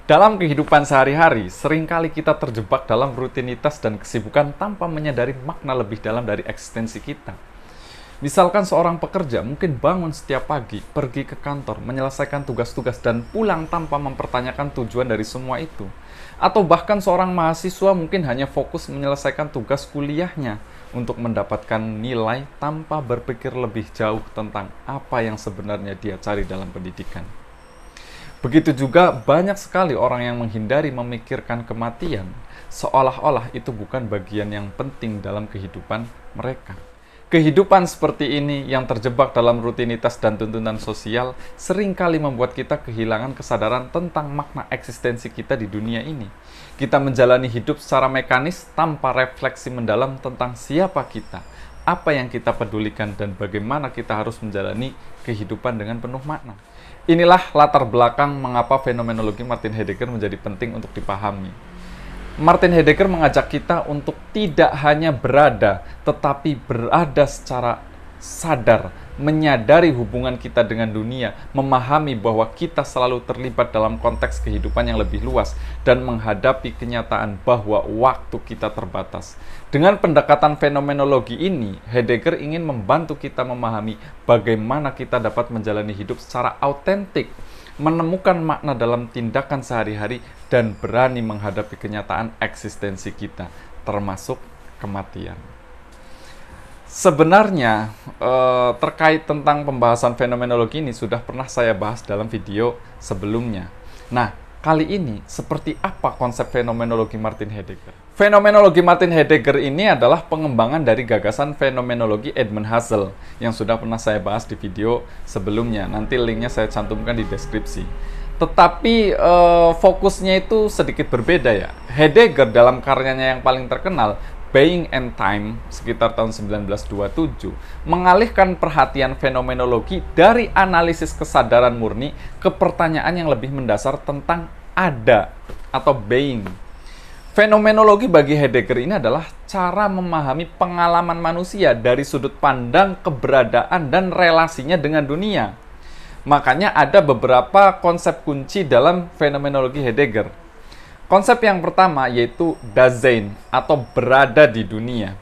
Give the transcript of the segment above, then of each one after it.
Dalam kehidupan sehari-hari, seringkali kita terjebak dalam rutinitas dan kesibukan tanpa menyadari makna lebih dalam dari eksistensi kita. Misalkan seorang pekerja mungkin bangun setiap pagi, pergi ke kantor, menyelesaikan tugas-tugas, dan pulang tanpa mempertanyakan tujuan dari semua itu. Atau bahkan seorang mahasiswa mungkin hanya fokus menyelesaikan tugas kuliahnya untuk mendapatkan nilai tanpa berpikir lebih jauh tentang apa yang sebenarnya dia cari dalam pendidikan. Begitu juga banyak sekali orang yang menghindari memikirkan kematian, seolah-olah itu bukan bagian yang penting dalam kehidupan mereka. Kehidupan seperti ini yang terjebak dalam rutinitas dan tuntunan sosial seringkali membuat kita kehilangan kesadaran tentang makna eksistensi kita di dunia ini. Kita menjalani hidup secara mekanis tanpa refleksi mendalam tentang siapa kita, apa yang kita pedulikan, dan bagaimana kita harus menjalani kehidupan dengan penuh makna. Inilah latar belakang mengapa fenomenologi Martin Heidegger menjadi penting untuk dipahami. Martin Heidegger mengajak kita untuk tidak hanya berada, tetapi berada secara sadar, menyadari hubungan kita dengan dunia, memahami bahwa kita selalu terlibat dalam konteks kehidupan yang lebih luas, dan menghadapi kenyataan bahwa waktu kita terbatas. Dengan pendekatan fenomenologi ini, Heidegger ingin membantu kita memahami bagaimana kita dapat menjalani hidup secara autentik, menemukan makna dalam tindakan sehari-hari, dan berani menghadapi kenyataan eksistensi kita, termasuk kematian. Sebenarnya, terkait tentang pembahasan fenomenologi ini sudah pernah saya bahas dalam video sebelumnya. Nah, kali ini, seperti apa konsep fenomenologi Martin Heidegger? Fenomenologi Martin Heidegger ini adalah pengembangan dari gagasan fenomenologi Edmund Husserl yang sudah pernah saya bahas di video sebelumnya. Nanti linknya saya cantumkan di deskripsi. Tetapi fokusnya itu sedikit berbeda ya. Heidegger dalam karyanya yang paling terkenal, Being and Time, sekitar tahun 1927, mengalihkan perhatian fenomenologi dari analisis kesadaran murni ke pertanyaan yang lebih mendasar tentang ada atau being. Fenomenologi bagi Heidegger ini adalah cara memahami pengalaman manusia dari sudut pandang keberadaan dan relasinya dengan dunia. Makanya ada beberapa konsep kunci dalam fenomenologi Heidegger. Konsep yang pertama yaitu Dasein atau berada di dunia.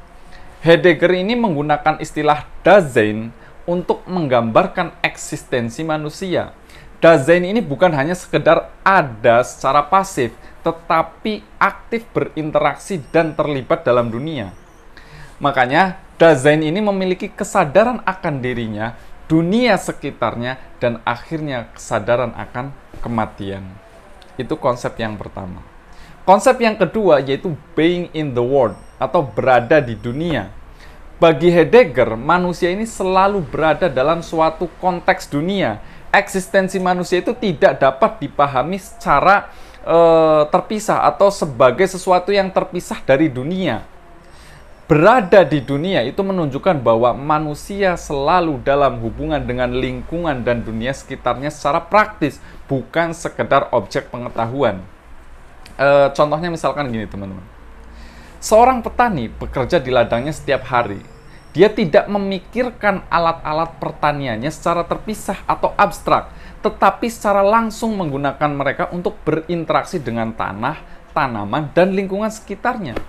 Heidegger ini menggunakan istilah Dasein untuk menggambarkan eksistensi manusia. Dasein ini bukan hanya sekedar ada secara pasif, tetapi aktif berinteraksi dan terlibat dalam dunia. Makanya, Dasein ini memiliki kesadaran akan dirinya, dunia sekitarnya, dan akhirnya kesadaran akan kematian. Itu konsep yang pertama. Konsep yang kedua yaitu being in the world atau berada di dunia. Bagi Heidegger, manusia ini selalu berada dalam suatu konteks dunia. Eksistensi manusia itu tidak dapat dipahami secara terpisah atau sebagai sesuatu yang terpisah dari dunia. Berada di dunia itu menunjukkan bahwa manusia selalu dalam hubungan dengan lingkungan dan dunia sekitarnya secara praktis, bukan sekedar objek pengetahuan. Contohnya misalkan gini teman-teman. Seorang petani bekerja di ladangnya setiap hari. Dia tidak memikirkan alat-alat pertaniannya secara terpisah atau abstrak, tetapi secara langsung menggunakan mereka untuk berinteraksi dengan tanah, tanaman, dan lingkungan sekitarnya.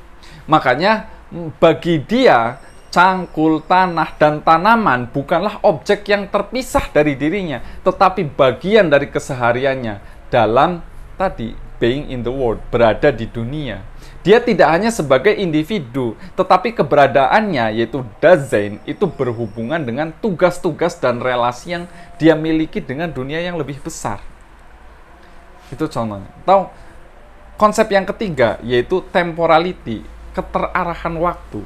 Makanya bagi dia, cangkul, tanah, dan tanaman bukanlah objek yang terpisah dari dirinya, tetapi bagian dari kesehariannya dalam tadi being in the world, berada di dunia. Dia tidak hanya sebagai individu, tetapi keberadaannya, yaitu Dasein, itu berhubungan dengan tugas-tugas dan relasi yang dia miliki dengan dunia yang lebih besar. Itu contohnya. Atau konsep yang ketiga, yaitu temporality, keterarahan waktu.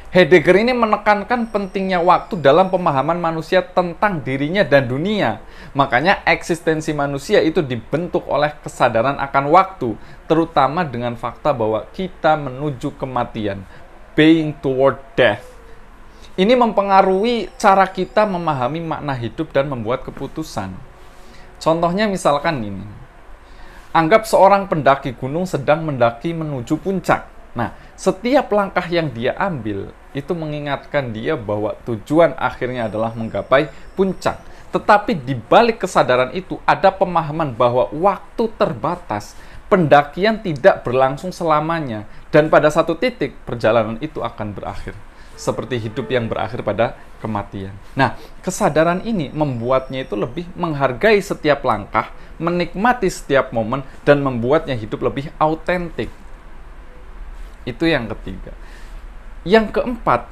Heidegger ini menekankan pentingnya waktu dalam pemahaman manusia tentang dirinya dan dunia. Makanya eksistensi manusia itu dibentuk oleh kesadaran akan waktu, terutama dengan fakta bahwa kita menuju kematian, being toward death. Ini mempengaruhi cara kita memahami makna hidup dan membuat keputusan. Contohnya misalkan ini. Anggap seorang pendaki gunung sedang mendaki menuju puncak. Nah, setiap langkah yang dia ambil itu mengingatkan dia bahwa tujuan akhirnya adalah menggapai puncak. Tetapi di balik kesadaran itu ada pemahaman bahwa waktu terbatas, pendakian tidak berlangsung selamanya, dan pada satu titik perjalanan itu akan berakhir. Seperti hidup yang berakhir pada kematian. Nah, kesadaran ini membuatnya itu lebih menghargai setiap langkah, menikmati setiap momen, dan membuatnya hidup lebih autentik. Itu yang ketiga. Yang keempat,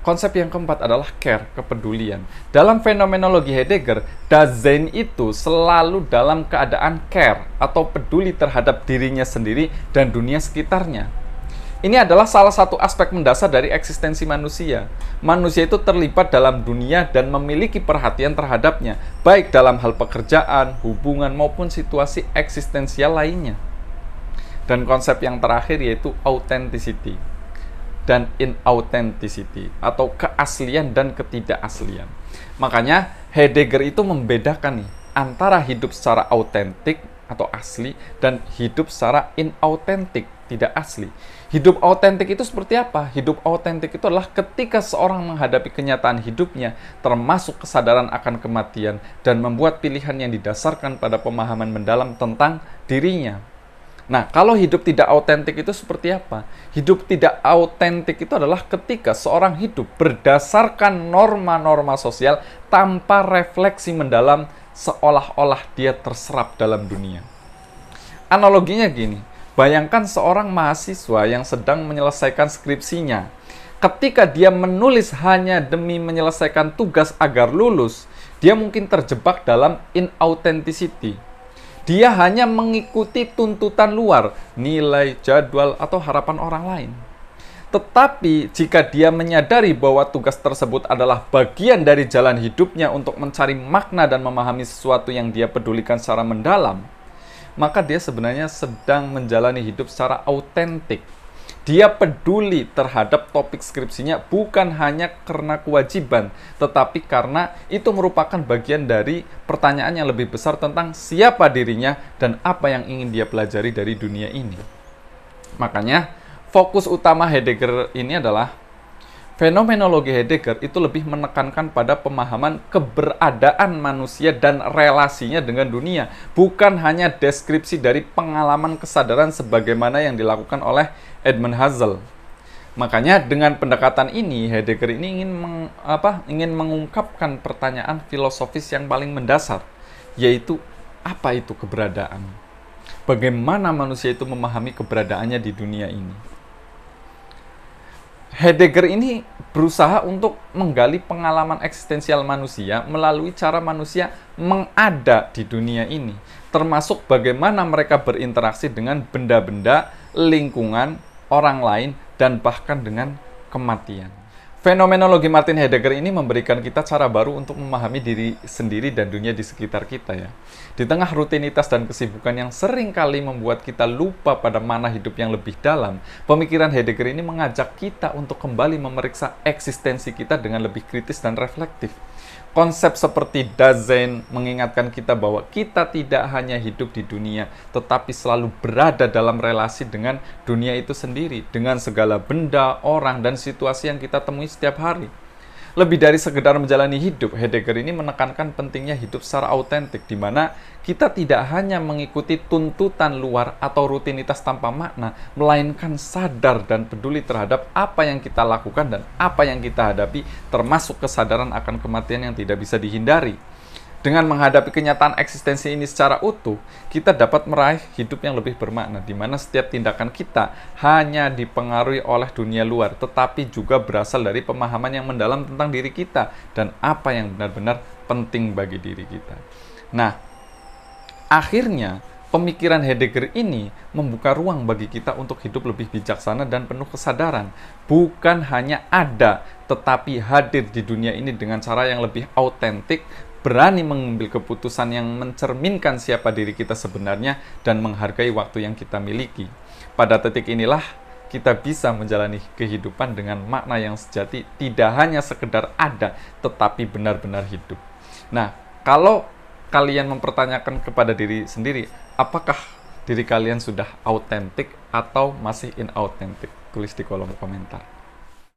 konsep yang keempat adalah care, kepedulian. Dalam fenomenologi Heidegger, Dasein itu selalu dalam keadaan care atau peduli terhadap dirinya sendiri dan dunia sekitarnya. Ini adalah salah satu aspek mendasar dari eksistensi manusia. Manusia itu terlibat dalam dunia dan memiliki perhatian terhadapnya, baik dalam hal pekerjaan, hubungan, maupun situasi eksistensial lainnya. Dan konsep yang terakhir yaitu authenticity dan inauthenticity, atau keaslian dan ketidakaslian. Makanya Heidegger itu membedakan nih antara hidup secara autentik atau asli dan hidup secara inautentik, tidak asli. Hidup autentik itu seperti apa? Hidup autentik itu adalah ketika seorang menghadapi kenyataan hidupnya, termasuk kesadaran akan kematian, dan membuat pilihan yang didasarkan pada pemahaman mendalam tentang dirinya. Nah, kalau hidup tidak autentik itu seperti apa? Hidup tidak autentik itu adalah ketika seorang hidup berdasarkan norma-norma sosial tanpa refleksi mendalam, seolah-olah dia terserap dalam dunia. Analoginya gini, bayangkan seorang mahasiswa yang sedang menyelesaikan skripsinya. Ketika dia menulis hanya demi menyelesaikan tugas agar lulus, dia mungkin terjebak dalam inauthenticity. Dia hanya mengikuti tuntutan luar, nilai, jadwal, atau harapan orang lain. Tetapi jika dia menyadari bahwa tugas tersebut adalah bagian dari jalan hidupnya untuk mencari makna dan memahami sesuatu yang dia pedulikan secara mendalam, maka dia sebenarnya sedang menjalani hidup secara autentik. Dia peduli terhadap topik skripsinya bukan hanya karena kewajiban, tetapi karena itu merupakan bagian dari pertanyaan yang lebih besar tentang siapa dirinya dan apa yang ingin dia pelajari dari dunia ini. Makanya, fokus utama Heidegger ini adalah fenomenologi Heidegger itu lebih menekankan pada pemahaman keberadaan manusia dan relasinya dengan dunia, bukan hanya deskripsi dari pengalaman kesadaran sebagaimana yang dilakukan oleh Edmund Husserl. Makanya dengan pendekatan ini, Heidegger ini ingin mengungkapkan pertanyaan filosofis yang paling mendasar, yaitu apa itu keberadaan? Bagaimana manusia itu memahami keberadaannya di dunia ini? Heidegger ini berusaha untuk menggali pengalaman eksistensial manusia melalui cara manusia mengada di dunia ini, termasuk bagaimana mereka berinteraksi dengan benda-benda, lingkungan, orang lain, dan bahkan dengan kematian. Fenomenologi Martin Heidegger ini memberikan kita cara baru untuk memahami diri sendiri dan dunia di sekitar kita ya. Di tengah rutinitas dan kesibukan yang sering kali membuat kita lupa pada mana hidup yang lebih dalam, pemikiran Heidegger ini mengajak kita untuk kembali memeriksa eksistensi kita dengan lebih kritis dan reflektif. Konsep seperti Dasein mengingatkan kita bahwa kita tidak hanya hidup di dunia, tetapi selalu berada dalam relasi dengan dunia itu sendiri, dengan segala benda, orang, dan situasi yang kita temui setiap hari. Lebih dari sekedar menjalani hidup, Heidegger ini menekankan pentingnya hidup secara autentik, di mana kita tidak hanya mengikuti tuntutan luar atau rutinitas tanpa makna, melainkan sadar dan peduli terhadap apa yang kita lakukan dan apa yang kita hadapi, termasuk kesadaran akan kematian yang tidak bisa dihindari. Dengan menghadapi kenyataan eksistensi ini secara utuh, kita dapat meraih hidup yang lebih bermakna, di mana setiap tindakan kita hanya dipengaruhi oleh dunia luar, tetapi juga berasal dari pemahaman yang mendalam tentang diri kita dan apa yang benar-benar penting bagi diri kita. Nah, akhirnya pemikiran Heidegger ini membuka ruang bagi kita untuk hidup lebih bijaksana dan penuh kesadaran. Bukan hanya ada, tetapi hadir di dunia ini dengan cara yang lebih autentik, berani mengambil keputusan yang mencerminkan siapa diri kita sebenarnya dan menghargai waktu yang kita miliki. Pada titik inilah kita bisa menjalani kehidupan dengan makna yang sejati, tidak hanya sekedar ada, tetapi benar-benar hidup. Nah, kalau kalian mempertanyakan kepada diri sendiri, apakah diri kalian sudah autentik atau masih inautentik? Tulis di kolom komentar.